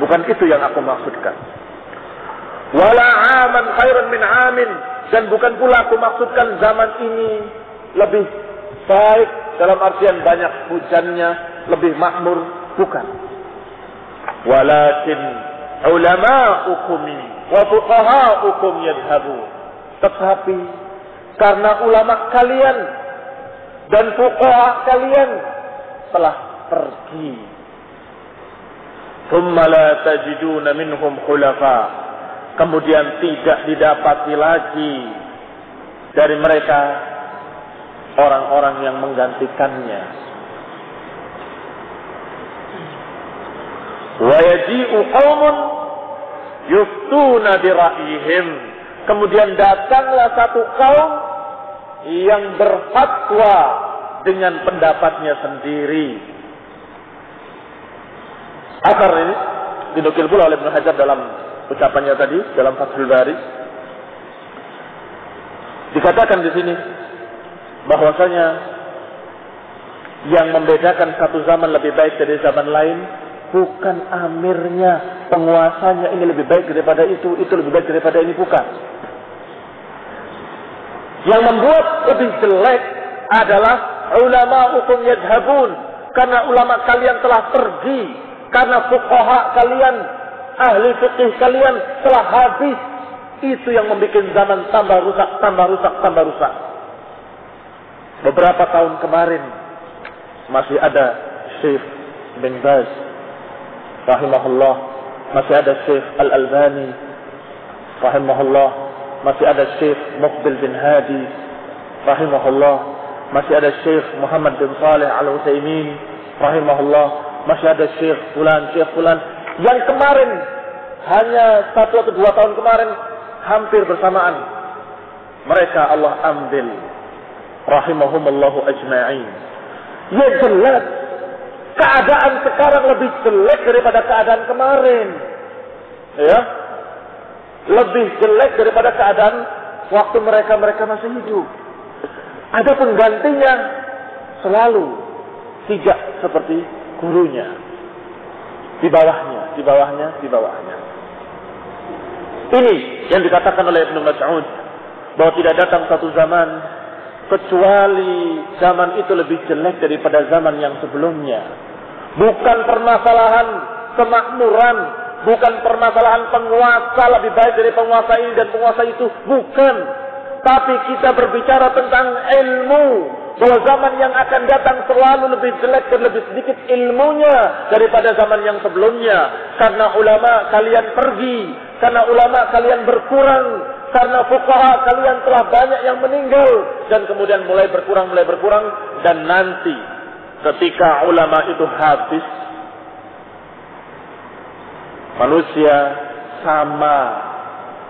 Bukan itu yang aku maksudkan. Wala aman khairun min amin. Dan bukan pula aku maksudkan zaman ini lebih baik dalam artian banyak hujannya, lebih makmur. Bukan. Walakin ulama'ukum wa fuqaha'ukum yadhhabu. Tetapi karena ulama kalian dan fuqaha kalian telah pergi. Thumma la tajiduna minhum khulafa. Kemudian tidak didapati lagi dari mereka orang-orang yang menggantikannya. Wa yaji'u qaumun yuftuna bi ra'yihim. Kemudian datanglah satu kaum yang berfatwa dengan pendapatnya sendiri. Asar ini dinukil pula oleh Ibnu Hajar dalam ucapannya tadi dalam Fathul Bari. Dikatakan di sini bahwasanya yang membedakan satu zaman lebih baik dari zaman lain bukan amirnya, penguasanya ini lebih baik daripada itu lebih baik daripada ini, bukan. Yang membuat lebih jelek adalah ulama'ukum yadhhabun, karena ulama kalian telah pergi, karena fuqaha kalian, ahli fikih kalian telah habis. Itu yang membuat zaman tambah rusak, tambah rusak, tambah rusak. Beberapa tahun kemarin masih ada Syekh bin Baz rahimahullah, masih ada Syekh Al-Albani rahimahullah, masih ada Syekh Muqbil bin Hadi rahimahullah, masih ada Syekh Muhammad bin Saleh Al-Utsaimin rahimahullah, masih ada Syekh Fulan, yang kemarin hanya 1 atau 2 tahun kemarin hampir bersamaan mereka Allah ambil rahimahumullahu ajma'in. Ya jelas keadaan sekarang lebih jelek daripada keadaan kemarin. Ya. Lebih jelek daripada keadaan waktu mereka masih hidup. Ada penggantinya selalu tidak seperti gurunya. Di bawahnya. Ini yang dikatakan oleh Ibnu Mas'ud, bahwa tidak datang satu zaman kecuali zaman itu lebih jelek daripada zaman yang sebelumnya. Bukan permasalahan kemakmuran, bukan permasalahan penguasa lebih baik dari penguasa ini dan penguasa itu, bukan. Tapi kita berbicara tentang ilmu, bahwa zaman yang akan datang selalu lebih jelek dan lebih sedikit ilmunya daripada zaman yang sebelumnya. Karena ulama kalian pergi, karena ulama kalian berkurang, karena fuqaha kalian telah banyak yang meninggal, dan kemudian mulai berkurang, dan nanti ketika ulama itu habis, manusia sama,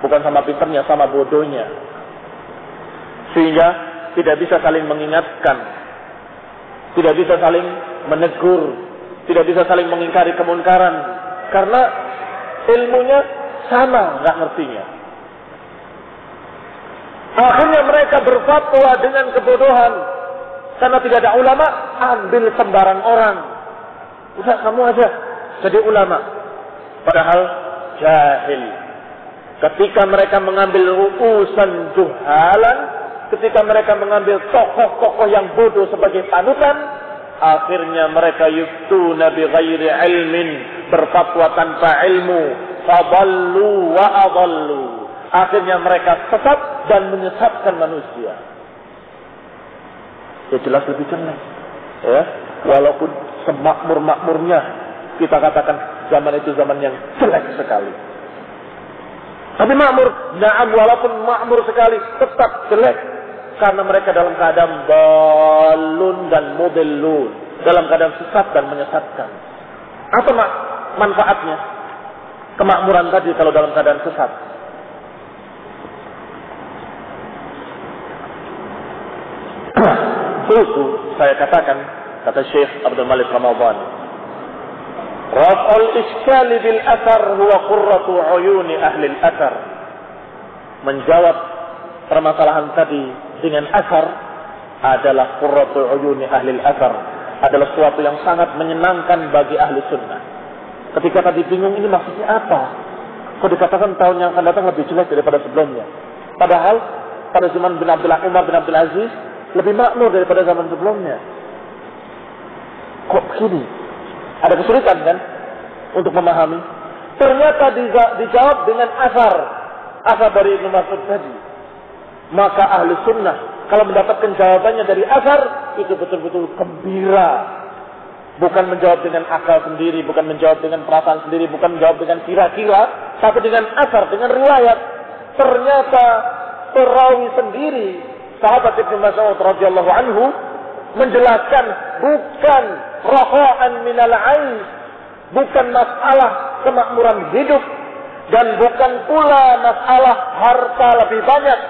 bukan sama pinternya, sama bodohnya, sehingga tidak bisa saling mengingatkan, tidak bisa saling menegur, tidak bisa saling mengingkari kemunkaran, karena ilmunya sama, nggak ngertinya. Akhirnya mereka berfatwa dengan kebodohan, karena tidak ada ulama, ambil sembarang orang. Udah kamu aja jadi ulama, padahal jahil. Ketika mereka mengambil ru'usan juhalan, ketika mereka mengambil tokoh-tokoh yang bodoh sebagai panutan, akhirnya mereka yuftuna bi ghairi ilmin, berfatwa tanpa ilmu, fadallu wa adallu. Akhirnya mereka sesat dan menyesatkan manusia. Ya jelas lebih jelek. Ya, walaupun semakmur-makmurnya kita katakan zaman itu zaman yang jelek sekali. Tapi makmur, na'am, walaupun makmur sekali tetap jelek, karena mereka dalam keadaan balun dan mudillun, dalam keadaan sesat dan menyesatkan. Apa manfaatnya kemakmuran tadi kalau dalam keadaan sesat? Itu saya katakan, kata Syekh Abdul Malik Ramadan, raf'ul iskali bil athar huwa qurratu uyuni ahli al-athar. Menjawab permasalahan tadi dengan asar adalah qurratu uyuni ahli al-athar, adalah sesuatu yang sangat menyenangkan bagi ahli sunnah. Ketika tadi bingung ini maksudnya apa? Kok dikatakan tahun yang akan datang lebih jelek daripada sebelumnya? Padahal pada zaman Umar bin Abdul Aziz lebih makmur daripada zaman sebelumnya. Kok begini? Ada kesulitan kan untuk memahami? Ternyata dijawab dengan asar dari Ibnu Mas'ud tadi. Maka ahli sunnah kalau mendapatkan jawabannya dari asar, itu betul-betul gembira. Bukan menjawab dengan akal sendiri, bukan menjawab dengan perasaan sendiri, bukan menjawab dengan kira-kira, tapi dengan asar, dengan riwayat. Ternyata perawi sendiri, sahabat Ibnu Mas'ud radhiyallahu anhu, menjelaskan bukan rafa'an minal 'aish, bukan masalah kemakmuran hidup, dan bukan pula masalah harta lebih banyak,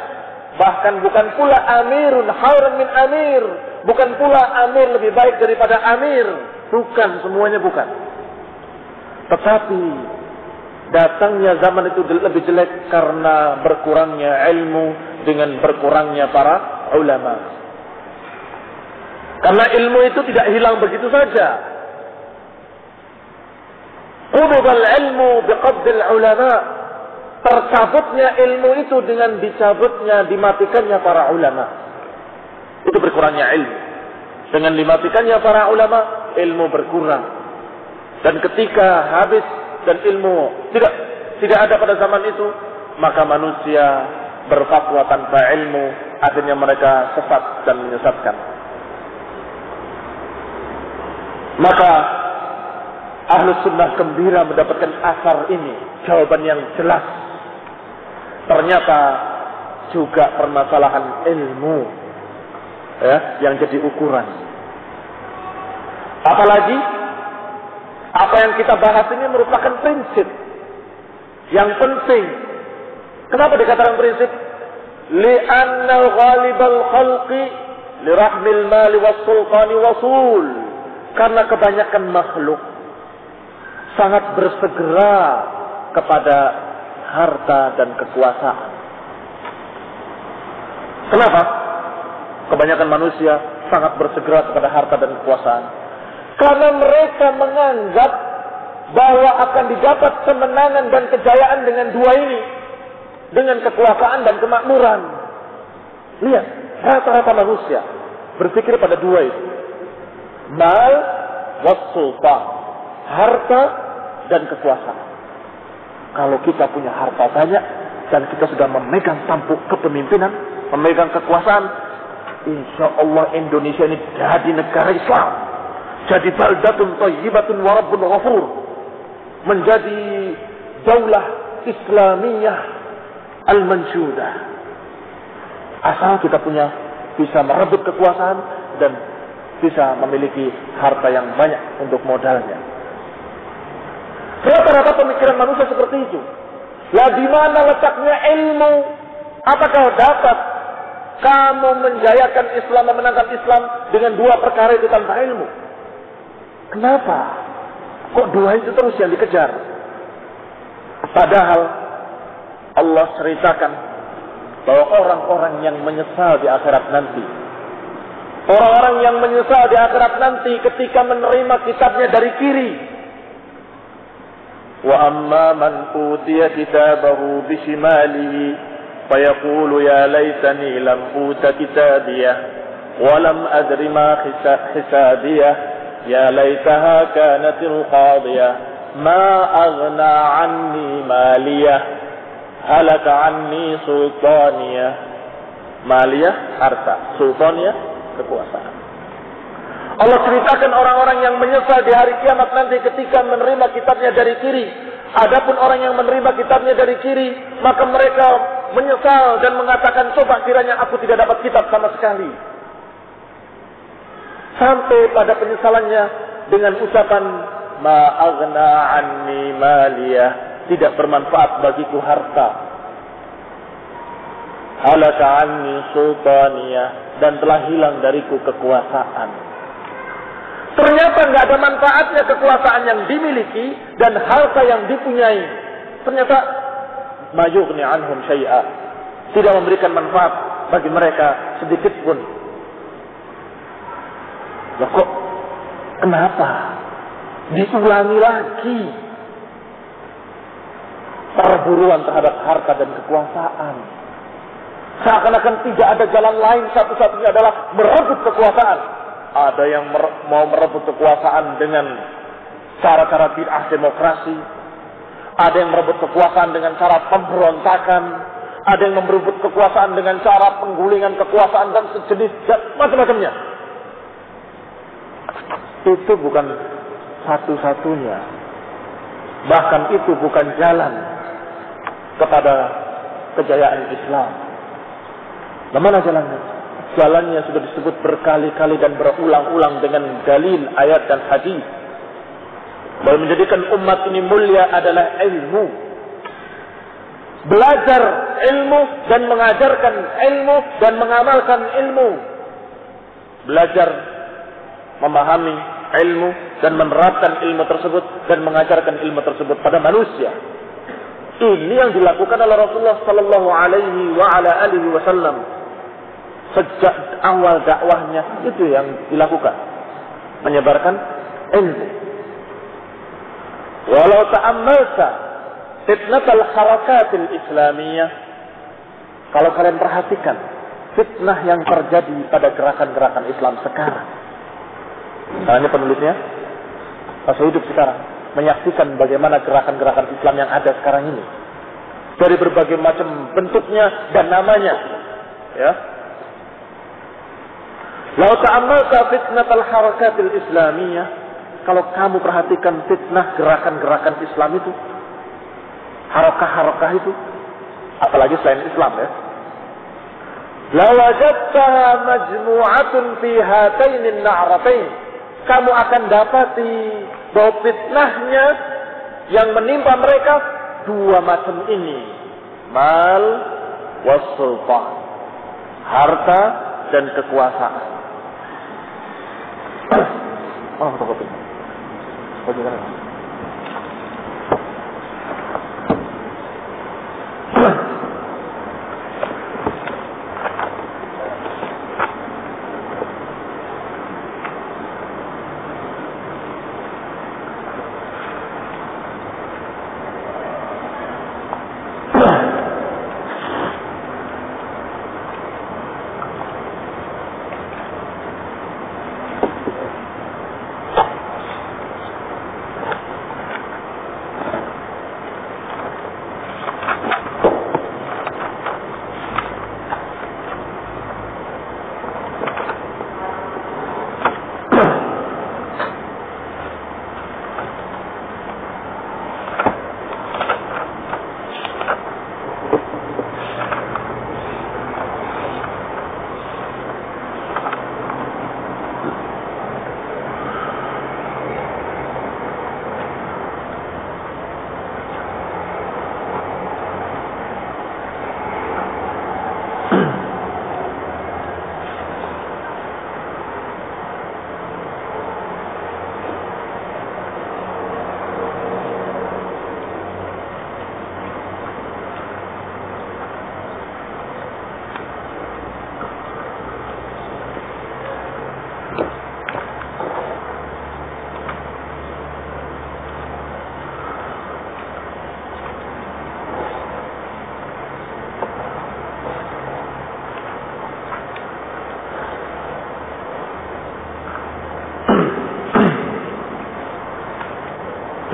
bahkan bukan pula amirun khairan min amir, bukan pula amir lebih baik daripada amir, bukan, semuanya bukan. Tetapi datangnya zaman itu lebih jelek karena berkurangnya ilmu dengan berkurangnya para ulama. Karena ilmu itu tidak hilang begitu saja. Qubudal ilmu biqabdil ulama. Tercabutnya ilmu itu dengan dicabutnya, dimatikannya para ulama. Itu berkurangnya ilmu. Dengan dimatikannya para ulama, ilmu berkurang. Dan ketika habis dan ilmu tidak ada pada zaman itu, maka manusia berfatwa tanpa ilmu, akhirnya mereka sesat dan menyesatkan. Maka Ahlus Sunnah gembira mendapatkan asar ini, jawaban yang jelas. Ternyata juga permasalahan ilmu yang jadi ukuran. Apalagi apa yang kita bahas ini merupakan prinsip yang penting. Kenapa dikatakan prinsip? Li'anna ghalibal khalqi lirahmil mali was sultani wasul. Karena kebanyakan makhluk sangat bersegera kepada harta dan kekuasaan. Kenapa? Kebanyakan manusia sangat bersegera kepada harta dan kekuasaan. Karena mereka menganggap bahwa akan didapat kemenangan dan kejayaan dengan dua ini. Dengan kekuasaan dan kemakmuran. Lihat, rata-rata manusia berpikir pada dua itu. Mal was sultan. Harta dan kekuasaan. Kalau kita punya harta banyak dan kita sudah memegang tampuk kepemimpinan, memegang kekuasaan, insya Allah Indonesia ini jadi negara Islam, jadi baldatun thayyibatun wa rabbun ghafur, menjadi daulah Islamiyah al-manshudah. Asal kita bisa merebut kekuasaan dan bisa memiliki harta yang banyak untuk modalnya. Rata-rata pemikiran manusia seperti itu. Lah di mana letaknya ilmu? Apakah dapat kamu menjayakan Islam, memenangkan Islam dengan dua perkara itu tanpa ilmu? Kenapa? Kok dua itu terus yang dikejar? Padahal Allah ceritakan bahwa orang-orang yang menyesal di akhirat nanti, orang-orang yang menyesal di akhirat nanti ketika menerima kitabnya dari kiri. Wa amma man utiya kitabahu bishimalihi fayaqulu ya laitani lam uta kitabiyah wa lam adri ma hisabiyah ya laitaha kanatil qadiyah ma aghna anni maliyah halaka anni sultaniyah. Maliyah harta, sultaniyah kekuasaan. Allah ceritakan orang-orang yang menyesal di hari kiamat nanti ketika menerima kitabnya dari kiri. Adapun orang yang menerima kitabnya dari kiri, maka mereka menyesal dan mengatakan, coba kiranya aku tidak dapat kitab sama sekali. Sampai pada penyesalannya dengan ucapan, ma aghna anni maliyah, tidak bermanfaat bagiku harta. Halaka anni sultaniyah, dan telah hilang dariku kekuasaan. Ternyata nggak ada manfaatnya kekuasaan yang dimiliki dan harta yang dipunyai. Ternyata mayughni anhum syai'a, tidak memberikan manfaat bagi mereka sedikit pun. Loh kok kenapa? Diulangi lagi perburuan terhadap harta dan kekuasaan. Seakan-akan tidak ada jalan lain, satu-satunya adalah merebut kekuasaan. Ada yang mau merebut kekuasaan dengan cara-cara bid'ah demokrasi. Ada yang merebut kekuasaan dengan cara pemberontakan. Ada yang merebut kekuasaan dengan cara penggulingan kekuasaan dan sejenis macam-macamnya. Itu bukan satu-satunya. Bahkan itu bukan jalan kepada kejayaan Islam. Bagaimana jalannya? Jalannya sudah disebut berkali-kali dan berulang-ulang dengan dalil, ayat dan hadis. Bahwa menjadikan umat ini mulia adalah ilmu. Belajar ilmu dan mengajarkan ilmu dan mengamalkan ilmu. Belajar memahami ilmu dan menerapkan ilmu tersebut dan mengajarkan ilmu tersebut pada manusia. Ini yang dilakukan oleh Rasulullah sallallahu alaihi wasallam sejak awal dakwahnya, itu yang dilakukan, menyebarkan ilmu. Walau ta'ammalta fitnatal harakatil islamiyah, kalau kalian perhatikan fitnah yang terjadi pada gerakan-gerakan Islam sekarang. Nah, ini penulisnya masih hidup sekarang, menyaksikan bagaimana gerakan-gerakan Islam yang ada sekarang ini dari berbagai macam bentuknya dan namanya, ya. Lau ta'ammalta fitnatal harakatil islamiyah, kalau kamu perhatikan fitnah gerakan-gerakan Islam itu, harakah-harakah itu, apalagi selain Islam, ya. La wajadtaha majmu'atun fi hatainin na'ratain, kamu akan dapati bahwa fitnahnya yang menimpa mereka dua macam ini, mal was sultan, harta dan kekuasaan. Oh, betul. Bagaimana?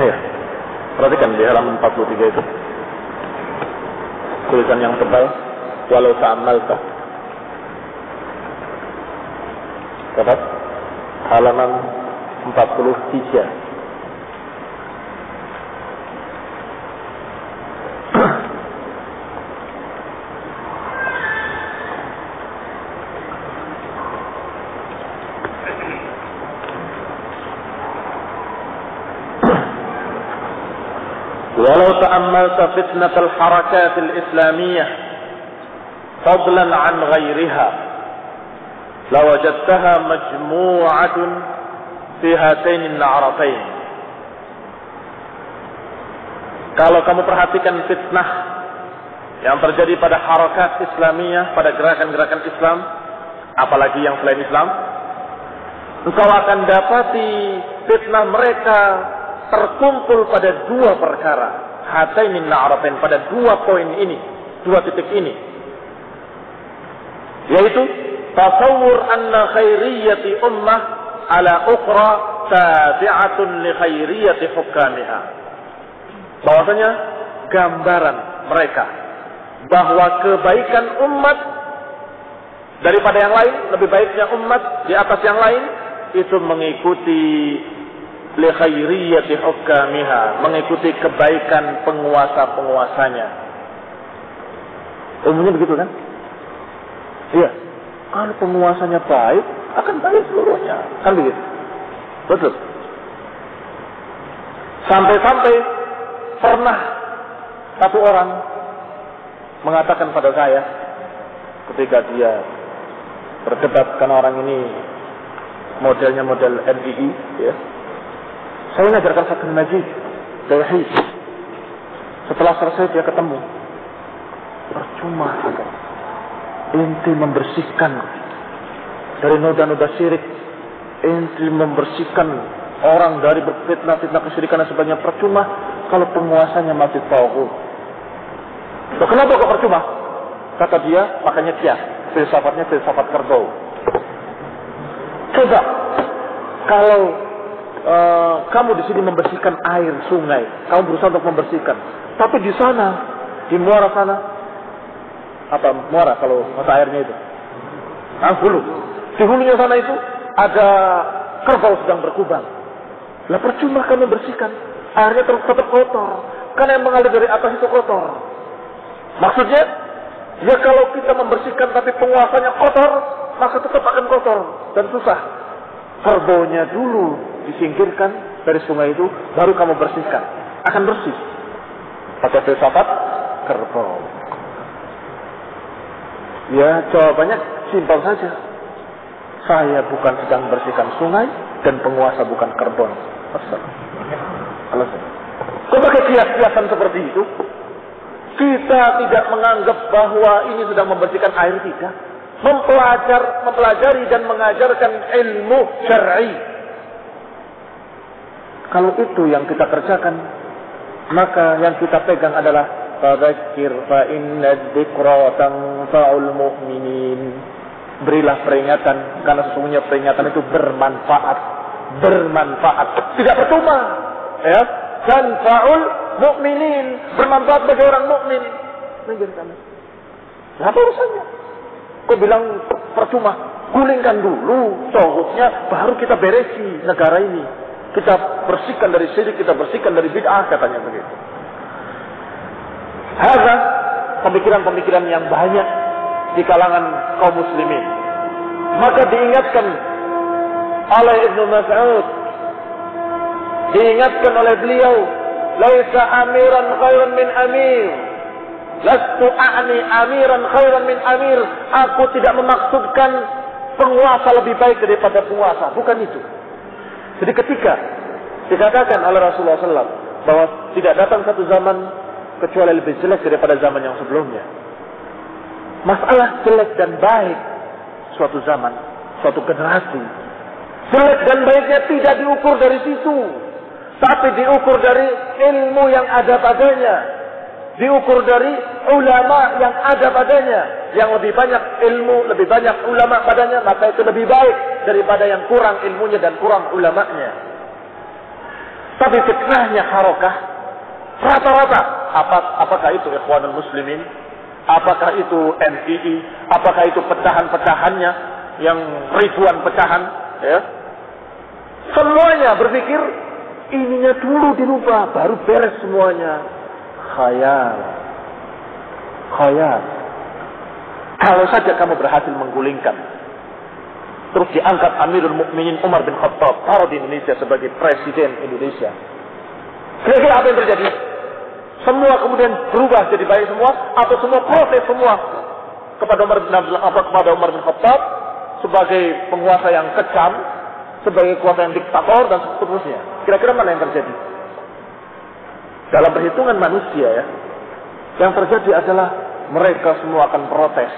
Ya, perhatikan di halaman 43 itu tulisan yang tebal, walau ta'ammalta. Dapat halaman 43. Walau ta'ammalta fitnatal harakatil islamiyah fadlan an ghairiha lawajadtaha majmu'atun fi hatainin na'ratain. Kalau kamu perhatikan fitnah yang terjadi pada harakat islamiyah, pada gerakan-gerakan Islam, apalagi yang selain Islam, engkau akan dapati fitnah mereka terkumpul pada dua perkara, hatainin na'ratain, pada dua poin ini, dua titik ini, yaitu tasawwur anna khairiyyati ummah ala ukhra tabi'atun li khairiyyati hukamiha. Bahwasanya gambaran mereka bahwa kebaikan umat daripada yang lain, lebih baiknya umat di atas yang lain, itu mengikuti li khairiyyati hukamiha, mengikuti kebaikan penguasa-penguasanya. Umumnya begitu kan? Iya. Kalau penguasanya baik, akan baik seluruhnya. Kan begitu? Betul. Sampai-sampai pernah satu orang mengatakan pada saya ketika dia berdebat, karena orang ini modelnya model NII, ya. Saya mengajarkan Fathul Majid, Tauhid. Setelah selesai dia ketemu, percuma ente membersihkan dari noda-noda syirik, ente membersihkan orang dari berfitnah-fitnah kesyirikan dan sebagainya, percuma kalau penguasanya masih tauhid. Kenapa kok percuma? Kata dia, makanya kias, filsafatnya filsafat kerbau. Coba kalau kamu di sini membersihkan air sungai, kamu berusaha untuk membersihkan, tapi di sana, di muara sana, apa muara kalau mata airnya itu? Hulu. Di hulunya sana itu ada kerbau sedang berkubang. Lah percuma kamu bersihkan, airnya tetap kotor, karena yang mengalir dari atas itu kotor. Maksudnya, ya kalau kita membersihkan tapi penguasanya kotor, maka tetap akan kotor dan susah. Kerbaunya dulu disingkirkan dari sungai itu, baru kamu bersihkan, akan bersih. Pakai filsafat kerbau. Ya, jawabannya simpel saja. Saya bukan sedang bersihkan sungai dan penguasa bukan kerbau. Alasan. Kok pakai kias-kiasan seperti itu? Kita tidak menganggap bahwa ini sedang membersihkan air, tidak. Mempelajari dan mengajarkan ilmu syar'i. Kalau itu yang kita kerjakan, maka yang kita pegang adalah fadzakir fa inna dzikra tanfa'ul mu'minin. Berilah peringatan, karena sesungguhnya peringatan itu bermanfaat. Tidak percuma, ya. Tanfa'ul mu'minin, bermanfaat bagi orang mukmin. Apa urusannya? Kau bilang percuma? Gulingkan dulu tauhidnya, baru kita beresi negara ini. Kita bersihkan dari syirik, kita bersihkan dari bid'ah, katanya begitu. Hadza pemikiran-pemikiran yang banyak di kalangan kaum muslimin. Maka diingatkan oleh Ibnu Mas'ud, diingatkan oleh beliau, laisa amiran khairan min amir, lastu a'ni amiran khairan min amir. Aku tidak memaksudkan penguasa lebih baik daripada penguasa, bukan itu. Jadi ketika dikatakan oleh Rasulullah SAW bahwa tidak datang satu zaman kecuali lebih jelek daripada zaman yang sebelumnya, masalah jelek dan baik suatu zaman, suatu generasi, jelek dan baiknya tidak diukur dari situ, tapi diukur dari ilmu yang ada padanya, diukur dari ulama yang ada padanya. Yang lebih banyak ilmu, lebih banyak ulama padanya, maka itu lebih baik daripada yang kurang ilmunya dan kurang ulamanya. Tapi fitnahnya harokah rata-rata, apakah itu Ikhwanul Muslimin, apakah itu NII, apakah itu pecahan-pecahannya yang ribuan pecahan, ya, semuanya berpikir ininya dulu dirubah baru beres semuanya. Khayal. Kalau saja kamu berhasil menggulingkan, terus diangkat Amirul Mukminin Umar bin Khattab taruh di Indonesia sebagai presiden Indonesia, kira-kira apa yang terjadi? Semua kemudian berubah jadi baik semua, atau semua protes semua kepada Umar bin Khattab sebagai penguasa yang kejam, sebagai kuasa yang diktator dan seterusnya? Kira-kira mana yang terjadi? Dalam perhitungan manusia, ya, yang terjadi adalah mereka semua akan protes.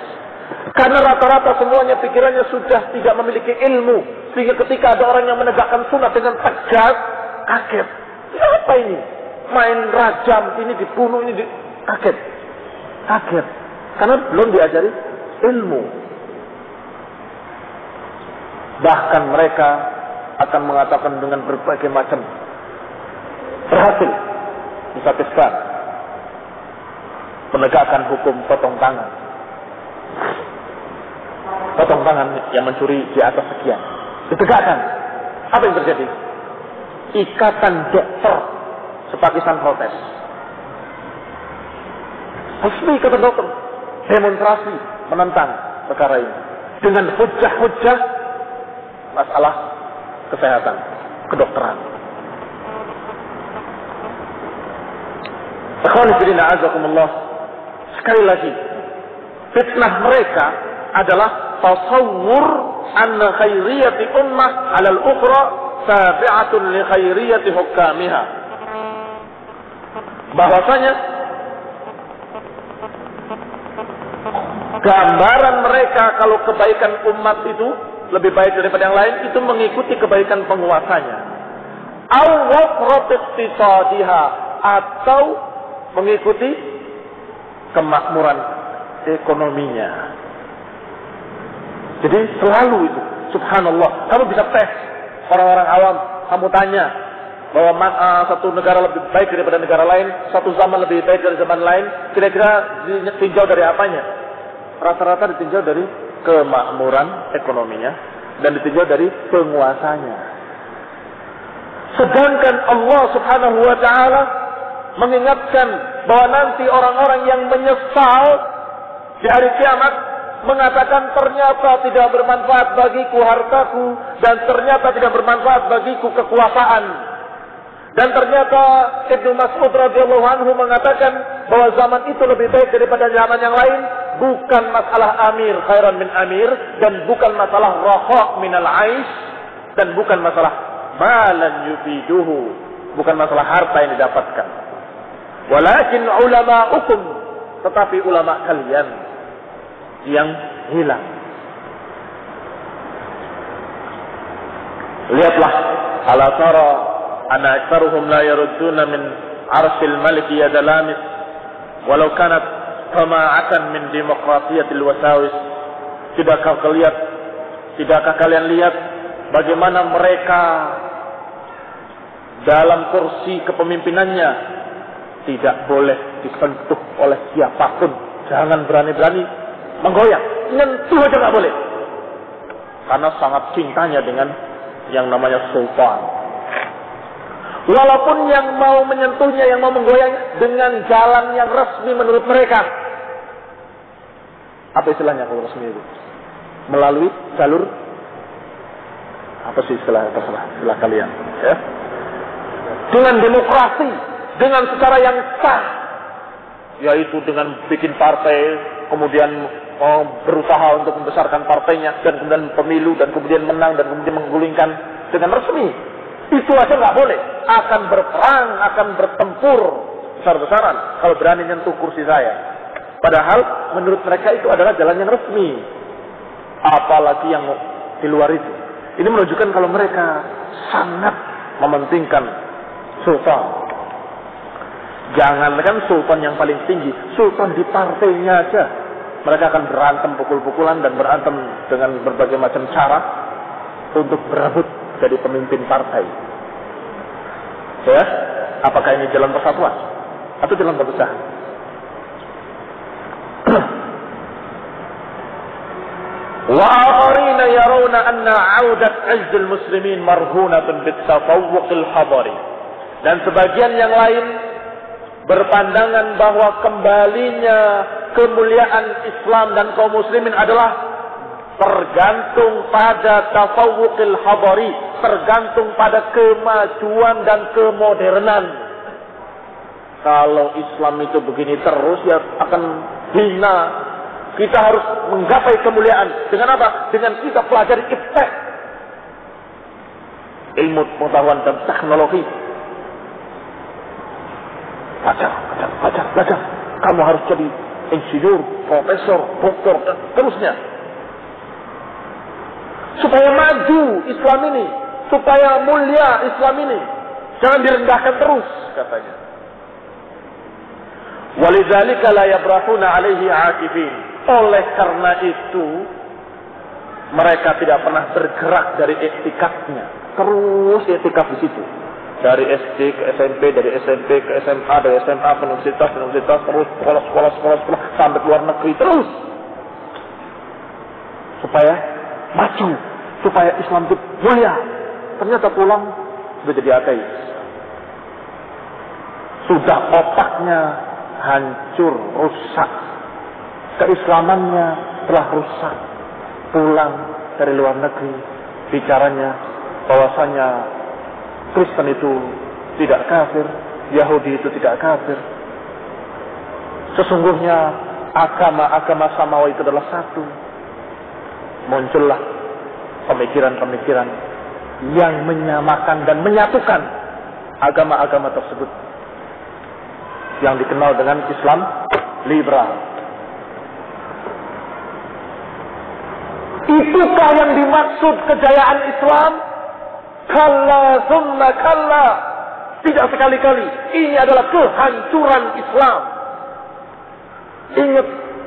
Karena rata-rata semuanya pikirannya sudah tidak memiliki ilmu, sehingga ketika ada orang yang menegakkan sunnah dengan tegas, kaget. Apa ini? main rajam, ini dibunuh, kaget. Karena belum diajari ilmu. Bahkan mereka akan mengatakan dengan berbagai macam berhasil di Pakistan menegakkan hukum potong tangan. Potong tangan yang mencuri di atas sekian ditegakkan. Apa yang terjadi? Ikatan dokter se-Pakistan protes. Resmi ikatan dokter demonstrasi menentang perkara ini dengan hujah-hujah masalah kesehatan, kedokteran. Sekali lagi, fitnah mereka adalah tasawwur anna khairiyati ummah 'ala al-ukhra tabi'atun li khairiyati hukamiha. Bahwasanya gambaran mereka kalau kebaikan umat itu lebih baik daripada yang lain, itu mengikuti kebaikan penguasanya. Atau mengikuti kemakmuran ekonominya. Jadi selalu itu, subhanallah, kamu bisa tes orang-orang awam, kamu tanya bahwa satu negara lebih baik daripada negara lain, satu zaman lebih baik dari zaman lain, kira-kira ditinjau dari apanya? Rata-rata ditinjau dari kemakmuran ekonominya dan ditinjau dari penguasanya. Sedangkan Allah Subhanahu wa taala mengingatkan bahwa nanti orang-orang yang menyesal di hari kiamat mengatakan ternyata tidak bermanfaat bagiku hartaku dan ternyata tidak bermanfaat bagiku kekuasaan. Dan ternyata Ibnu Mas'ud radhiyallahu anhu mengatakan bahwa zaman itu lebih baik daripada zaman yang lain, bukan masalah amir khairan min amir, dan bukan masalah raha minal aish, dan bukan masalah malan yufiduhu, bukan masalah harta yang didapatkan. Walakin ulama'ukum, tetapi ulama kalian yang hilang. Lihatlah, ala tara ana aktsaruhum la yarudduna min arsyil malik yadalamis walau kanat tama'atan min demokratiyatil wasawis. Tidakkah kalian lihat bagaimana mereka dalam kursi kepemimpinannya tidak boleh disentuh oleh siapapun. Jangan berani-berani menggoyang, nyentuh aja nggak boleh, karena sangat cintanya dengan yang namanya sultan. Walaupun yang mau menyentuhnya, yang mau menggoyang dengan jalan yang resmi menurut mereka. Apa istilahnya kalau resmi itu? Melalui jalur apa sih istilah kalian? Ya? Dengan demokrasi, dengan secara yang sah, yaitu dengan bikin partai, kemudian berusaha untuk membesarkan partainya, dan kemudian pemilu, dan kemudian menang, dan kemudian menggulingkan dengan resmi. Itu aja nggak boleh. Akan berperang, akan bertempur besar-besaran kalau berani nyentuh kursi saya. Padahal menurut mereka itu adalah jalan yang resmi. Apalagi yang di luar itu. Ini menunjukkan kalau mereka sangat mementingkan sultan. Jangankan sultan yang paling tinggi, sultan di partainya aja mereka akan berantem pukul-pukulan dan berantem dengan berbagai macam cara untuk berebut jadi pemimpin partai. Ya, apakah ini jalan persatuan atau jalan perpecahan? Wa akharina yarawna anna 'audat 'izzil muslimin marhunatun bit-tafawwuqil hadari. Dan sebagian yang lain berpandangan bahwa kembalinya kemuliaan Islam dan kaum muslimin adalah tergantung pada tafawuqil hadari, tergantung pada kemajuan dan kemodernan. Kalau Islam itu begini terus, ya akan hina. Kita harus menggapai kemuliaan. Dengan apa? Dengan kita pelajari iptek, ilmu pengetahuan dan teknologi. Belajar. Kamu harus jadi insinyur, profesor, doktor, dan terusnya. Supaya maju Islam ini, supaya mulia Islam ini, jangan direndahkan terus, katanya. Walidzalika la yabrahuna 'alaihi 'akifin. Oleh karena itu mereka tidak pernah bergerak dari iktikafnya. Terus iktikaf di situ. Dari SD ke SMP, dari SMP ke SMA, dari SMA ke universitas, terus sekolah sampai ke luar negeri terus. Supaya maju, supaya Islam itu mulia. Ternyata pulang sudah jadi ateis. Sudah otaknya hancur, rusak. Keislamannya telah rusak. Pulang dari luar negeri, bicaranya bahwasanya Kristen itu tidak kafir, Yahudi itu tidak kafir. Sesungguhnya agama-agama samawi itu adalah satu. Muncullah pemikiran-pemikiran yang menyamakan dan menyatukan agama-agama tersebut, yang dikenal dengan Islam liberal. Itukah yang dimaksud kejayaan Islam? Kalla summa kalla. Tidak sekali-kali. Ini adalah kehancuran Islam. Ingat,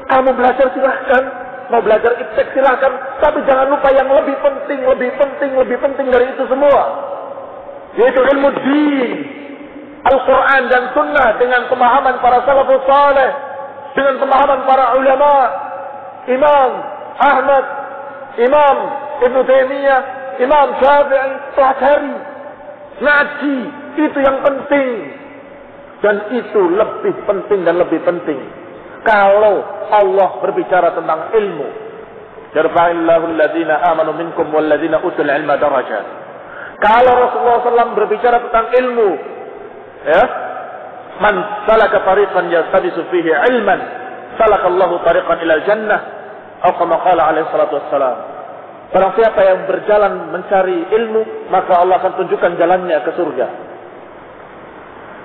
kamu belajar silahkan. Mau belajar iptek silahkan. Tapi jangan lupa yang lebih penting dari itu semua. Yaitu ilmu din. Al-Quran dan Sunnah dengan pemahaman para salafus saleh. Dengan pemahaman para ulama. Imam Ahmad, Imam Ibn Taimiyah, Imam Syafi'i, pelajari, ngaji, itu yang penting. Dan itu lebih penting dan lebih penting. Kalau Allah berbicara tentang ilmu, yarfa'illahu alladhina amanu minkum walladhina utul ilma darajat. Kalau Rasulullah SAW berbicara tentang ilmu, ya, man salaka tariqan yastabisu fihi ilman, salakallahu tariqan ilal jannah, atau kama qala alaihi salatu wassalam. Barang siapa yang berjalan mencari ilmu, maka Allah akan tunjukkan jalannya ke surga.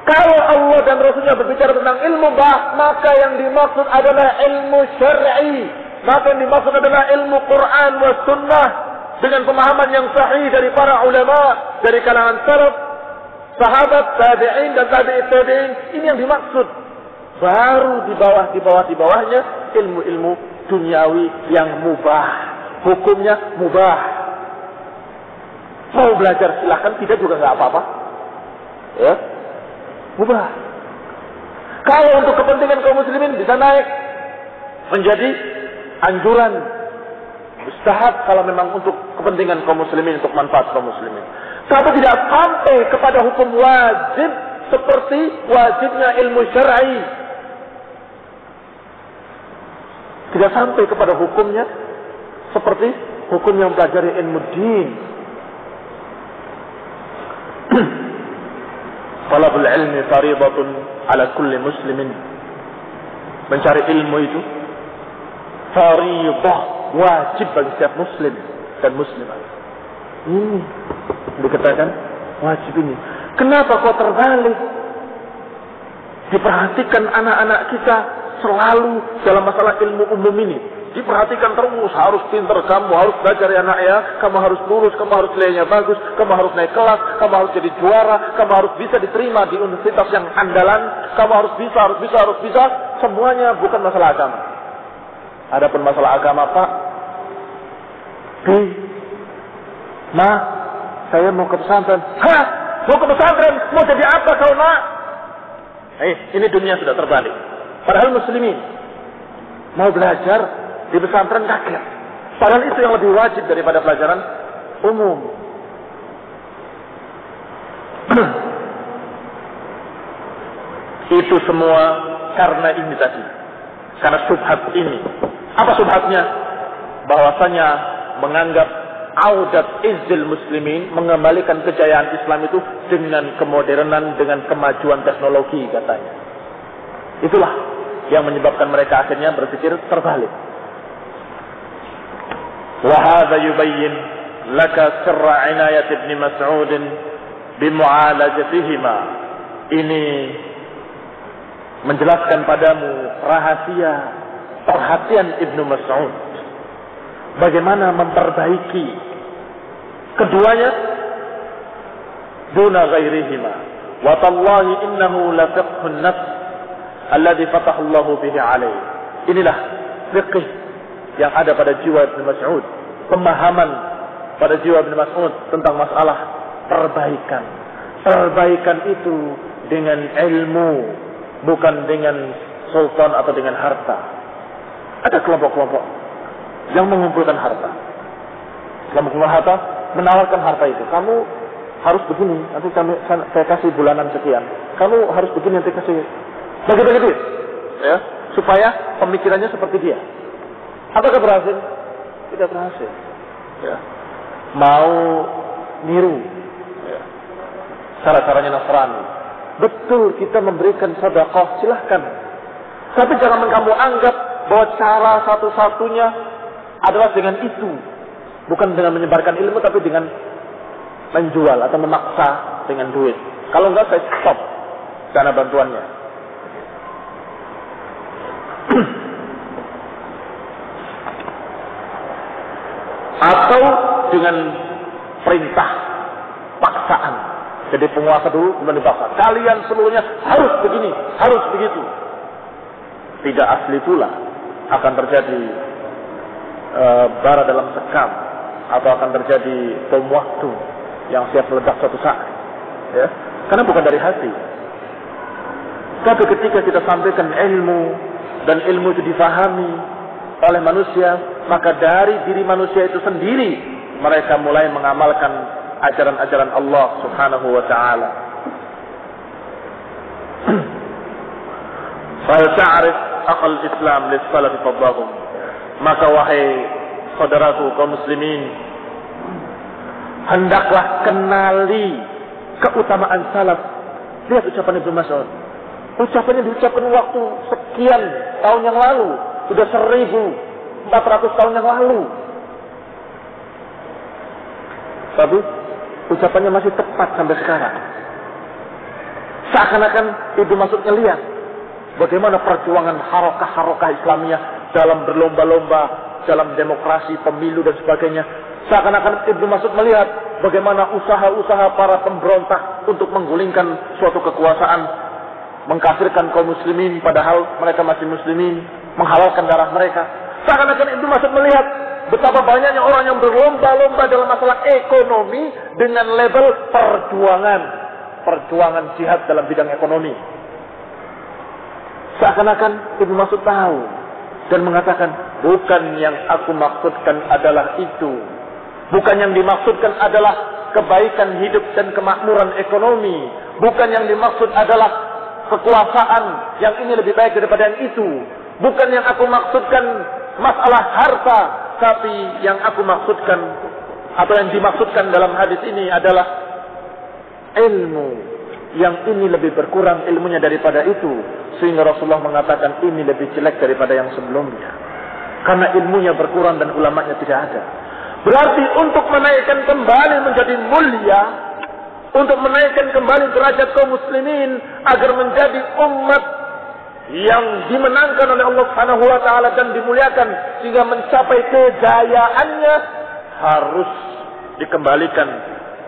Kalau Allah dan Rasulnya berbicara tentang ilmu, maka yang dimaksud adalah ilmu syar'i. Maka yang dimaksud adalah ilmu Quran wa Sunnah dengan pemahaman yang sahih dari para ulama, dari kalangan salaf, sahabat, tabi'in dan tabi'in. Ini yang dimaksud. Baru di bawahnya ilmu-ilmu duniawi yang mubah. Hukumnya mubah. Mau belajar silahkan, tidak juga nggak apa-apa. Ya, mubah. Kalau untuk kepentingan kaum muslimin bisa naik menjadi anjuran, mustahab kalau memang untuk kepentingan kaum muslimin, untuk manfaat kaum muslimin. Tapi tidak sampai kepada hukum wajib seperti wajibnya ilmu syar'i. Tidak sampai kepada hukumnya seperti hukum yang mempelajari ilmu din. Talabul ilmi faridatun ala kulli muslimin. Mencari ilmu itu faridah, wajib bagi setiap muslim dan muslimah. Ini dikatakan wajib ini. Kenapa kok terbalik? Diperhatikan anak-anak kita selalu dalam masalah ilmu umum ini. Diperhatikan terus, harus pintar, kamu harus belajar ya nak ya, kamu harus lulus, kamu harus nilainya bagus, kamu harus naik kelas, kamu harus jadi juara, kamu harus bisa diterima di universitas yang andalan, kamu harus bisa, semuanya bukan masalah agama. Adapun masalah agama, Pak, saya mau ke pesantren. Hah? Mau ke pesantren? Mau jadi apa kau nak? Ini dunia sudah terbalik. Padahal muslimin mau belajar di pesantren kaget. Padahal itu yang lebih wajib daripada pelajaran umum. Itu semua karena ini tadi. Karena subhat ini. Apa subhatnya? Bahwasanya menganggap audat izzil muslimin, mengembalikan kejayaan Islam itu dengan kemodernan, dengan kemajuan teknologi katanya. Itulah yang menyebabkan mereka akhirnya berpikir terbalik. وهذا يبين لك سر عناية ابن مسعود بمعالجتهما. Ini menjelaskan padamu rahasia perhatian Ibnu Mas'ud bagaimana memperbaiki keduanya duna ghairihima. Wa tallahi innahu la fiqhun nafs alladzi fatahallahu bihi alaih. Inilah fiqh yang ada pada jiwa Ibnu Mas'ud, pemahaman pada jiwa Ibnu Mas'ud tentang masalah perbaikan. Perbaikan itu dengan ilmu, bukan dengan sultan atau dengan harta. Ada kelompok-kelompok yang mengumpulkan harta. Kelompok harta menawarkan harta itu. Kamu harus begini, nanti saya kasih bulanan sekian. Kamu harus begini, nanti kasih bagi-bagi duit, ya, supaya pemikirannya seperti dia. Apakah berhasil? Tidak berhasil. Ya. Mau niru, ya, cara-caranya Nasrani. Betul, kita memberikan sedekah, silahkan. Tapi jangan kamu anggap bahwa cara satu-satunya adalah dengan itu. Bukan dengan menyebarkan ilmu, tapi dengan menjual atau memaksa dengan duit. Kalau enggak, saya stop dana bantuannya. Atau dengan perintah paksaan. Jadi penguasa dulu kemudian dipaksa. Kalian seluruhnya harus begini, harus begitu. Tidak asli pula akan terjadi bara dalam sekam, atau akan terjadi bom waktu yang siap meledak suatu saat. Ya, karena bukan dari hati. Tapi ketika kita sampaikan ilmu dan ilmu itu difahami oleh manusia, maka dari diri manusia itu sendiri mereka mulai mengamalkan ajaran-ajaran Allah Subhanahu wa taala. Fa ta'rif aqal Islam lis-salaf fadlahum. Maka wahai saudaraku kaum muslimin, hendaklah kenali keutamaan salaf. Lihat ucapan Ibnu Mas'ud. Ucapannya diucapkan waktu sekian tahun yang lalu, sudah 1400 tahun yang lalu. Tapi ucapannya masih tepat sampai sekarang. Seakan-akan Ibnu Mas'ud ngelihat bagaimana perjuangan harokah-harokah Islamiyah dalam berlomba-lomba, dalam demokrasi, pemilu dan sebagainya. Seakan-akan Ibnu Mas'ud melihat bagaimana usaha-usaha para pemberontak untuk menggulingkan suatu kekuasaan, mengkafirkan kaum muslimin padahal mereka masih muslimin, menghalalkan darah mereka. Seakan-akan Ibnu Mas'ud melihat betapa banyaknya orang yang berlomba-lomba dalam masalah ekonomi dengan label perjuangan jihad dalam bidang ekonomi. Seakan-akan Ibnu Mas'ud tahu dan mengatakan, bukan yang aku maksudkan adalah itu. Bukan yang dimaksudkan adalah kebaikan hidup dan kemakmuran ekonomi. Bukan yang dimaksud adalah kekuasaan yang ini lebih baik daripada yang itu. Bukan yang aku maksudkan masalah harta. Tapi yang aku maksudkan atau yang dimaksudkan dalam hadis ini adalah ilmu. Yang ini lebih berkurang ilmunya daripada itu. Sehingga Rasulullah mengatakan ini lebih jelek daripada yang sebelumnya. Karena ilmunya berkurang dan ulamanya tidak ada. Berarti untuk menaikkan kembali menjadi mulia, untuk menaikkan kembali derajat kaum muslimin agar menjadi umat yang dimenangkan oleh Allah Subhanahu wa taala dan dimuliakan sehingga mencapai kejayaannya, harus dikembalikan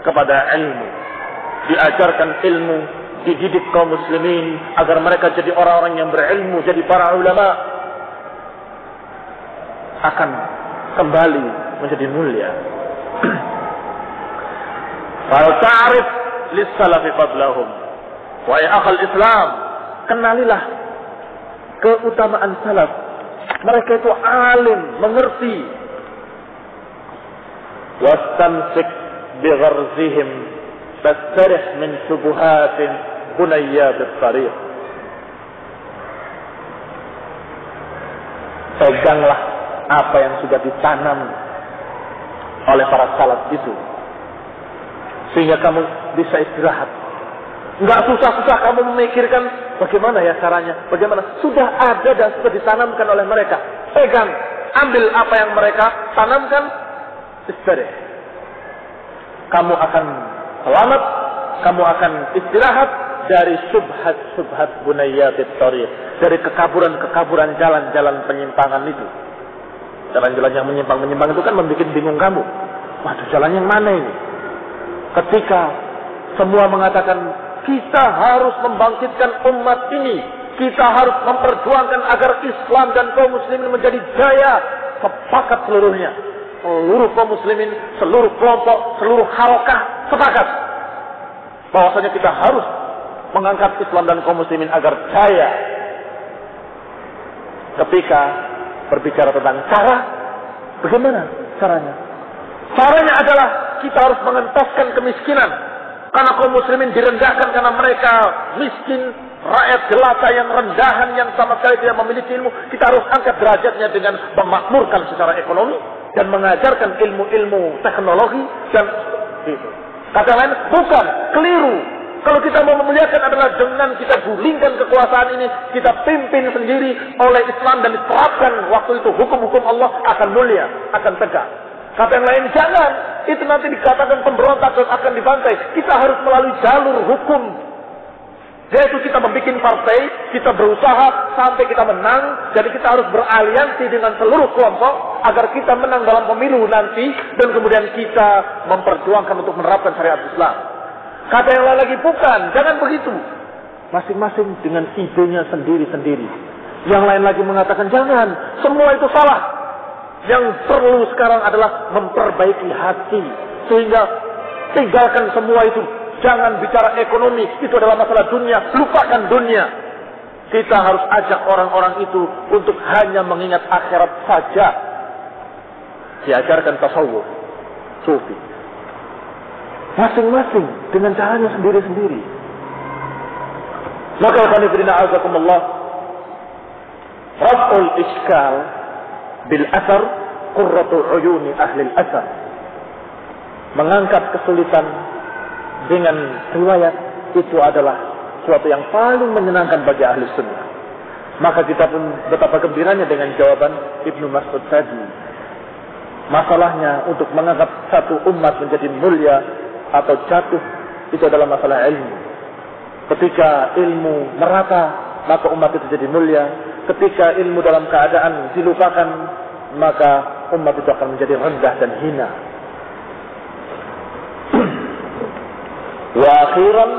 kepada ilmu. Diajarkan ilmu, dididik kaum muslimin agar mereka jadi orang-orang yang berilmu, jadi para ulama, akan kembali menjadi mulia. Fal ta'rif lis-salafi fadlahum. Wa ya akhal Islam, kenalilah keutamaan salaf. Mereka itu alim, mengerti. Wastamsik bi gharzihim tastarih min syubuhatin bunayyat at-tariq. Peganglah apa yang sudah ditanam oleh para salaf itu, sehingga kamu bisa istirahat. Enggak susah-susah kamu memikirkan bagaimana ya caranya, bagaimana. Sudah ada dan sudah ditanamkan oleh mereka. Pegang, ambil apa yang mereka tanamkan, istirahat. Kamu akan selamat, kamu akan istirahat dari subhat-subhat bunayyatit tariq, dari kekaburan-kekaburan jalan-jalan penyimpangan itu. Jalan-jalan yang menyimpang-menyimpang itu kan membuat bingung kamu. Waduh, jalan yang mana ini? Ketika semua mengatakan kita harus membangkitkan umat ini Kita harus memperjuangkan agar Islam dan kaum muslimin menjadi jaya. Sepakat seluruhnya. Seluruh kaum muslimin, seluruh kelompok, seluruh halakah sepakat bahwasanya kita harus mengangkat Islam dan kaum muslimin agar jaya. Ketika berbicara tentang cara, bagaimana caranya? Caranya adalah kita harus mengentaskan kemiskinan. Karena kaum muslimin direndahkan karena mereka miskin, rakyat jelata yang rendahan yang sama sekali tidak memiliki ilmu. Kita harus angkat derajatnya dengan memakmurkan secara ekonomi dan mengajarkan ilmu-ilmu teknologi dan itu. Kata lain, bukan, keliru. Kalau kita mau memuliakan adalah dengan kita gulingkan kekuasaan ini, kita pimpin sendiri oleh Islam dan diterapkan waktu itu hukum-hukum Allah akan mulia, akan tegak. Kata yang lain, jangan. Itu nanti dikatakan pemberontak dan akan dibantai. Kita harus melalui jalur hukum. Yaitu kita membuat partai, kita berusaha sampai kita menang. Jadi kita harus beraliansi dengan seluruh kelompok agar kita menang dalam pemilu nanti. Dan kemudian kita memperjuangkan untuk menerapkan syariat Islam. Kata yang lain lagi, bukan. Jangan begitu. Masing-masing dengan idenya sendiri-sendiri. Yang lain lagi mengatakan, jangan. Semua itu salah. Yang perlu sekarang adalah memperbaiki hati. Sehingga tinggalkan semua itu. Jangan bicara ekonomi. Itu adalah masalah dunia. Lupakan dunia. Kita harus ajak orang-orang itu untuk hanya mengingat akhirat saja. Diajarkan tasawuf, sufi. Masing-masing dengan caranya sendiri-sendiri. Maka khonifidina azakumullah, raf'ul iskal bil asar qurratu uyuni ahli al-asar. Mengangkat kesulitan dengan riwayat itu adalah suatu yang paling menyenangkan bagi ahli sunnah. Maka kita pun betapa gembiranya dengan jawaban Ibnu Mas'ud tadi. Masalahnya untuk mengangkat satu umat menjadi mulia atau jatuh itu adalah masalah ilmu. Ketika ilmu merata, maka umat itu jadi mulia. Ketika ilmu dalam keadaan dilupakan, maka umat itu akan menjadi rendah dan hina. Wa akhiran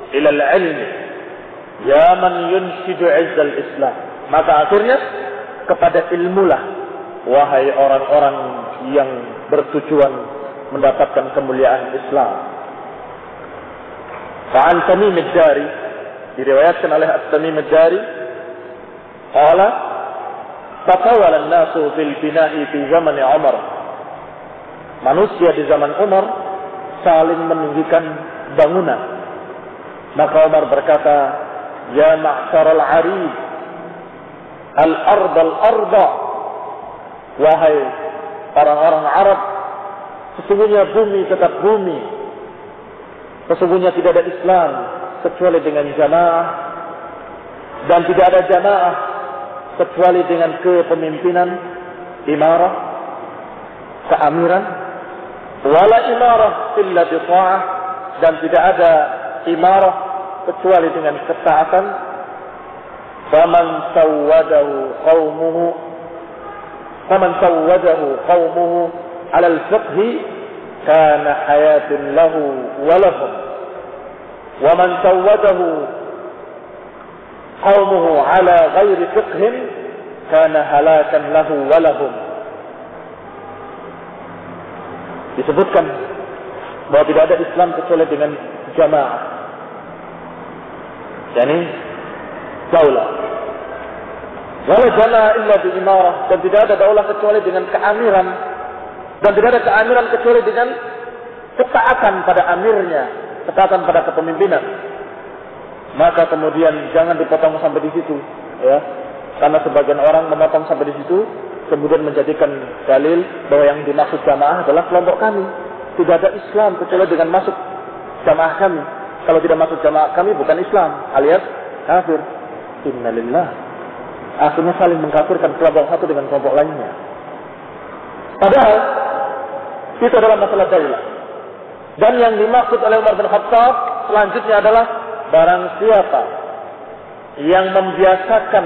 ila al-ilm ya man yunshidu 'izz al-islam. Maka akhirnya kepada ilmulah wahai orang-orang yang bertujuan mendapatkan kemuliaan Islam. Fa'an Tamim ad-Dari, diriwayatkan oleh At-Tamim ad-Dari, qala tatawala an-nasu fil bina'i fi zaman Umar. Manusia di zaman Umar saling meninggikan bangunan. Maka Umar berkata, ya ma'syaral 'arib, al-ard al-arda, wahai orang-orang Arab, sesungguhnya bumi tetap bumi. Sesungguhnya tidak ada Islam kecuali dengan jamaah, dan tidak ada jamaah kecuali dengan kepemimpinan, imarah, keamiran, wala imarah illa bi ta'ah, dan tidak ada imarah kecuali dengan ketaatan. Faman sawwadahu qaumuhu 'ala al-fiqh kana hayatun lahu wa lahum, wa man sawwadahu qaumuhu 'ala ghairi fiqh kana halakan lahu wa lahum. Disebutkan bahwa tidak ada Islam kecuali dengan jamaah, yakni daulah. Wala jamaah illa bi imarah, dan tidak ada daulah kecuali dengan keamiran, dan tidak ada keamiran kecuali dengan ketaatan pada amirnya, ketaatan pada kepemimpinan. Maka kemudian jangan dipotong sampai di situ, ya. Karena sebagian orang memotong sampai di situ, kemudian menjadikan dalil bahwa yang dimaksud jamaah adalah kelompok kami. Tidak ada Islam kecuali dengan masuk jamaah kami. Kalau tidak masuk jamaah kami bukan Islam, alias kafir. Innalillah. Akhirnya saling mengkafirkan kelompok satu dengan kelompok lainnya. Padahal itu adalah masalah daulah. Dan yang dimaksud oleh Umar bin Khattab selanjutnya adalah barang siapa yang membiasakan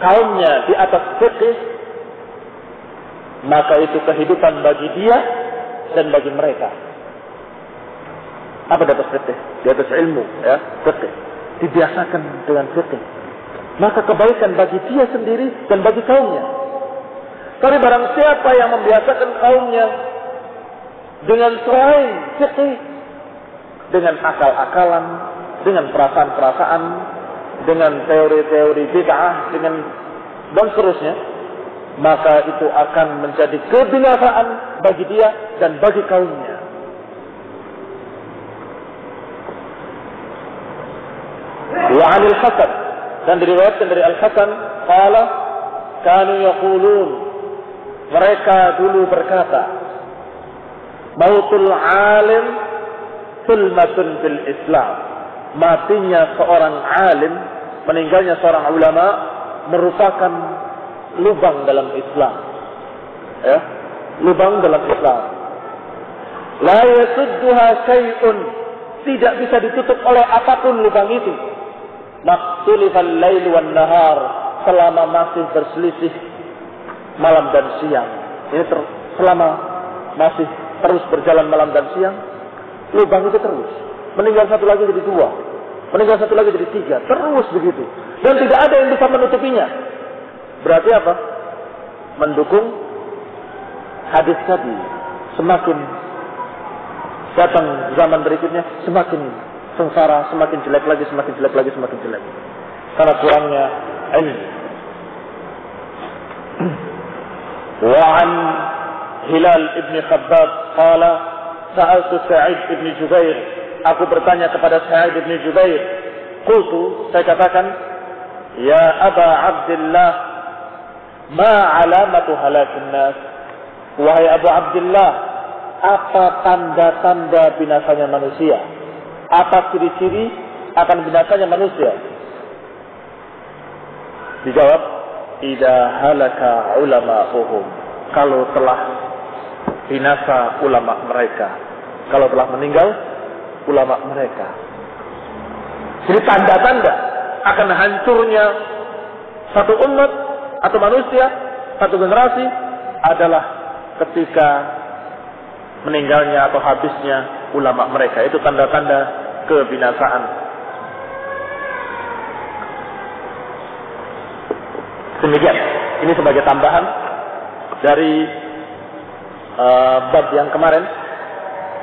kaumnya di atas fikih, maka itu kehidupan bagi dia dan bagi mereka. Apa di atas fikih? Di atas ilmu, ya, fikih. dibiasakan dengan fikih, maka kebaikan bagi dia sendiri dan bagi kaumnya. Tapi barang siapa yang membiasakan kaumnya dengan selain fikih, dengan akal-akalan, dengan perasaan-perasaan, dengan teori-teori bid'ah, dengan dan seterusnya, maka itu akan menjadi kebinasaan bagi dia dan bagi kaumnya. Wa 'anil Hasan, dan diriwayatkan dari Al-Hasan, qala kanu yaqulun, mereka dulu berkata, mautul alim sulmatun fil Islam, matinya seorang alim, meninggalnya seorang ulama merupakan lubang dalam Islam. Ya, lubang dalam Islam. La yasudduha syai'un, tidak bisa ditutup oleh apapun lubang itu. Maqtulifal lail wan nahar, selama masih berselisih malam dan siang. Ini selama masih terus berjalan malam dan siang, lubang itu terus. Meninggal satu lagi jadi dua, meninggal satu lagi jadi tiga, terus begitu. Dan tidak ada yang bisa menutupinya. Berarti apa? Mendukung hadis tadi. Semakin datang zaman berikutnya, semakin sengsara, semakin jelek lagi, semakin jelek lagi, semakin jelek. Karena kurangnya ilmu. Wa'an Hilal ibn Khabbab qala sa'altu Sa'id ibn Jubair, aku bertanya kepada Sa'id ibn Jubair, qultu, saya katakan, ya Aba Abdullah, ma alamatu halakin nas, wahai Abu Abdullah, apa tanda-tanda binasanya manusia, apa ciri-ciri akan binasanya manusia? Dijawab, idza halaka ulama'uhum, kalau telah binasa ulama mereka, kalau telah meninggal ulama mereka. Jadi tanda-tanda akan hancurnya satu umat atau manusia, satu generasi adalah ketika meninggalnya atau habisnya ulama mereka. Itu tanda-tanda kebinasaan. Demikian. Ini sebagai tambahan dari bab yang kemarin,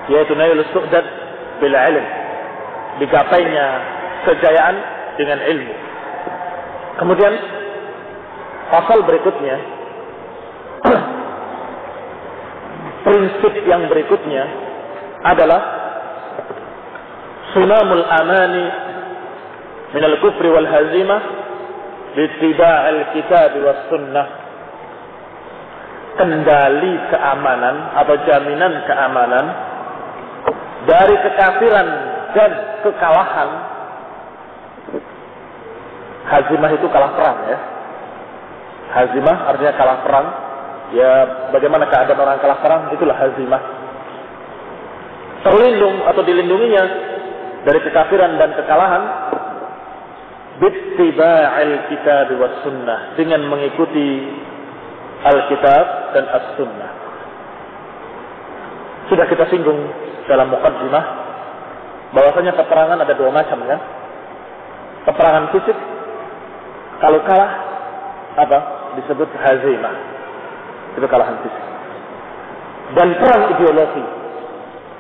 yaitu nailus su'dad bil ilm, digapainya kejayaan dengan ilmu. Kemudian pasal berikutnya, prinsip yang berikutnya adalah sunamul amani minal kufri wal hazimah bittiba'il kitab was sunnah. Kendali keamanan atau jaminan keamanan dari kekafiran dan kekalahan. Hazimah itu kalah perang, ya. Hazimah artinya kalah perang. Ya, bagaimana keadaan orang kalah perang, itulah hazimah. Terlindung atau dilindunginya dari kekafiran dan kekalahan bittiba'il kitab was sunnah, dengan mengikuti Alkitab dan As-Sunnah. Sudah kita singgung dalam muqaddimah bahwasanya peperangan ada dua macam, kan? Peperangan fisik, kalau kalah apa? Disebut hazimah. Itu kalahan fisik. Dan perang ideologi,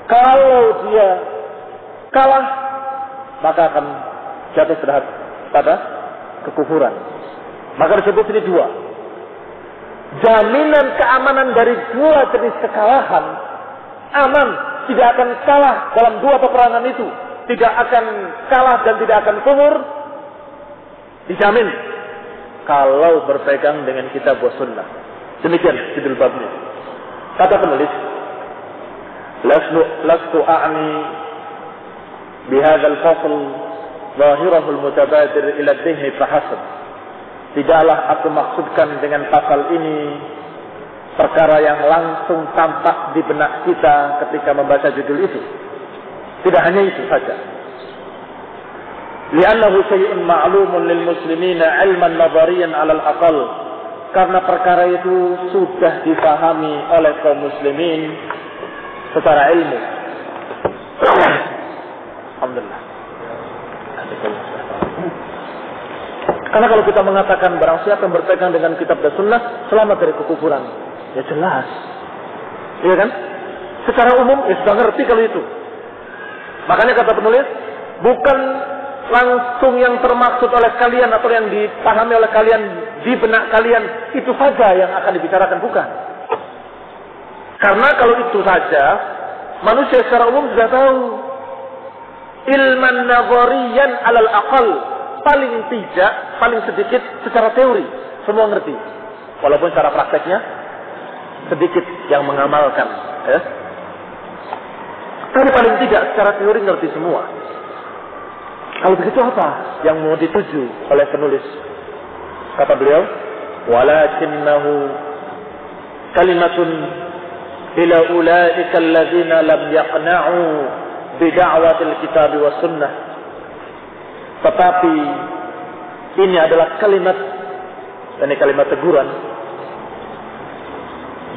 kalau dia kalah, maka akan jatuh pada kekufuran. Maka disebut ini dua. Jaminan keamanan dari dua jenis kekalahan, aman, tidak akan kalah dalam dua peperangan itu, tidak akan kalah dan tidak akan kufur, dijamin kalau berpegang dengan kitab wa sunnah. Demikian judul babnya. Kata penulis, lastu a'ni bihadzal fasl zahirahu al-mutabadir ila ad-dhihni fahasab. Tidaklah aku maksudkan dengan pasal ini perkara yang langsung tampak di benak kita ketika membaca judul itu. Tidak hanya itu saja. Li'annahu syai'un ma'lumun lil muslimina 'ilman nadhariyan 'ala al-aqall. Karena perkara itu sudah difahami oleh kaum muslimin secara ilmu. Alhamdulillah. Karena kalau kita mengatakan barang siapa yang berpegang dengan kitab dan sunnah selamat dari kekufuran, ya jelas, iya kan? Secara umum ya sudah ngerti kalau itu. Makanya kata penulis, bukan langsung yang termaksud oleh kalian atau yang dipahami oleh kalian di benak kalian itu saja yang akan dibicarakan, bukan. Karena kalau itu saja, manusia secara umum sudah tahu. Ilman nazariyan alal aqal, paling tidak, paling sedikit secara teori semua ngerti. Walaupun secara prakteknya sedikit yang mengamalkan, ya. Tapi paling tidak secara teori ngerti semua. Kalau begitu apa yang mau dituju oleh penulis? Kata beliau, walakinnahu kalimatun ila ulaika alladzina lam yaqna'u bida'watil kitab was sunnah. Tetapi ini adalah kalimat, ini kalimat teguran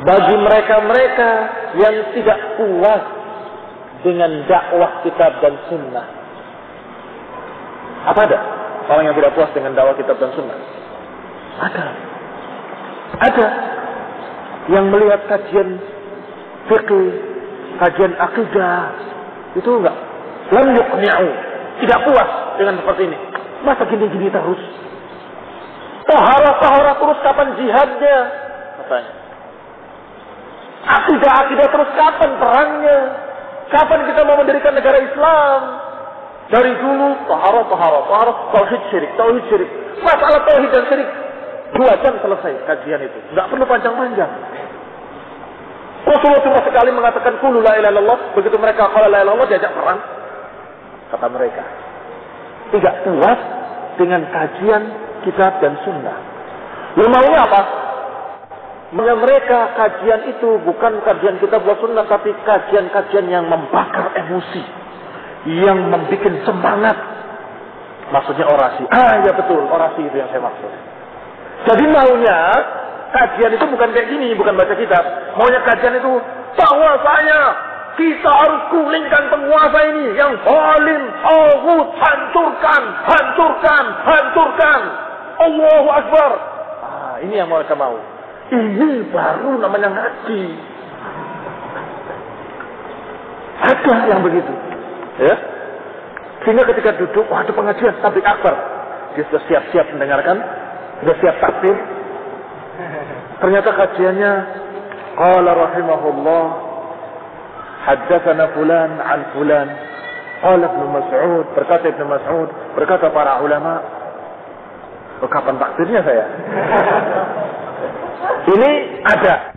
bagi mereka-mereka yang tidak puas dengan dakwah kitab dan sunnah. Apa ada orang yang tidak puas dengan dakwah kitab dan sunnah? Ada yang melihat kajian fikih, kajian akidah itu enggak, lam yuqni'u, tidak puas dengan seperti ini. Masa gini-gini terus? Tahara terus, kapan jihadnya? Katanya. Akidah terus, kapan perangnya? Kapan kita mau mendirikan negara Islam? Dari dulu tahara, tauhid syirik. Masalah tauhid dan syirik 2 jam selesai kajian itu. Enggak perlu panjang-panjang. Rasulullah cuma sekali mengatakan qulu la ilaha illallah, begitu mereka qala la ilaha illallah diajak perang. Kata mereka, tidak puas dengan kajian kitab dan sunnah. Lalu maunya apa? Mereka kajian itu bukan kajian kitab dan sunnah, tapi kajian-kajian yang membakar emosi, yang membuat semangat. Maksudnya orasi. Ya betul, orasi itu yang saya maksud. Jadi maunya kajian itu bukan kayak gini, bukan baca kitab. Maunya kajian itu bahwasanya kita harus gulingkan penguasa ini yang zalim, taghut, hancurkan. Allahu Akbar. Ini yang mereka mau. Ini baru namanya ngaji. Ada yang begitu, ya. Sehingga ketika duduk, ada pengajian tablik akbar, dia sudah siap-siap mendengarkan, sudah siap takbir. Ternyata kajiannya qala rahimahullah haddatsana fulan an fulan qala Ibnu Mas'ud, berkata Ibnu Mas'ud, berkata para ulama. Kapan takbirnya saya? Ini ada